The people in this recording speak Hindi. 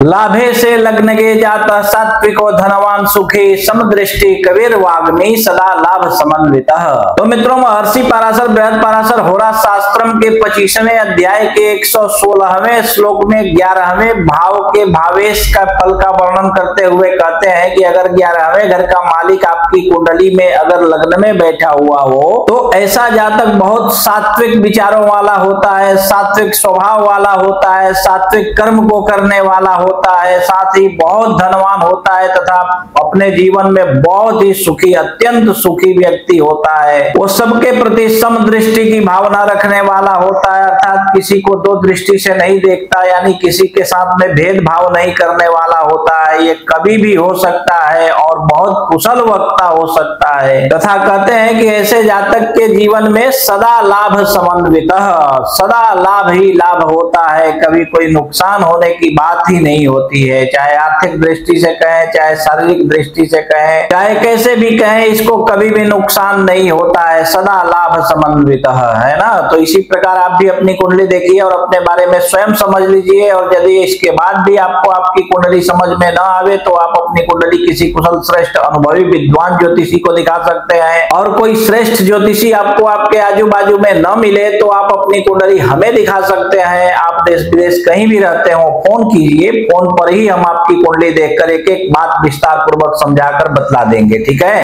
लाभे से लग्न के जाता सात्विको धनवान सुखी समदृष्टि कबीर वाग्मी सदा लाभ समन्वितः। तो मित्रों, महर्षि पराशर बृहद पराशर होरा शास्त्रम के 25वें अध्याय के 116वें श्लोक में 11वें भाव के भावेश का फल का वर्णन करते हुए कहते हैं कि अगर 11वें घर का मालिक आपकी कुंडली में अगर लग्न में बैठा हुआ हो तो ऐसा जातक बहुत सात्विक विचारों वाला होता है, सात्विक स्वभाव वाला होता है, सात्विक कर्म को करने वाला होता है, साथ ही बहुत धनवान होता है तथा अपने जीवन में बहुत ही सुखी, अत्यंत सुखी व्यक्ति होता है। वो सबके प्रति समदृष्टि की भावना रखने वाला होता है, अर्थात किसी को दो दृष्टि से नहीं देखता, यानी किसी के साथ में भेदभाव नहीं करने वाला होता है। ये कभी भी हो सकता है और बहुत कुशल वक्ता हो सकता है तथा कहते हैं कि ऐसे जातक के जीवन में सदा लाभ समन्वितः, सदा लाभ ही लाभ होता है, कभी कोई नुकसान होने की बात ही नहीं होती है। चाहे आर्थिक दृष्टि से कहें, चाहे शारीरिक दृष्टि से कहें, चाहे कैसे भी कहें, इसको कभी भी नुकसान नहीं होता है, सदा लाभ समन्वितः, है ना। तो इसी प्रकार आप भी अपनी कुंडली देखिए और अपने बारे में स्वयं समझ लीजिए, और यदि इसके बाद भी आपको आपकी कुंडली समझ में न आवे तो आप अपनी कुंडली किसी कुशल श्रेष्ठ अनुभवी विद्वान ज्योतिषी को दिखा सकते हैं, और कोई श्रेष्ठ ज्योतिषी आपको आपके आजू बाजू में न मिले तो आप अपनी कुंडली हमें दिखा सकते हैं। आप देश विदेश कहीं भी रहते हो, फोन कीजिए, फोन पर ही हम आपकी कुंडली देखकर एक एक बात विस्तार पूर्वक समझाकर बतला देंगे, ठीक है।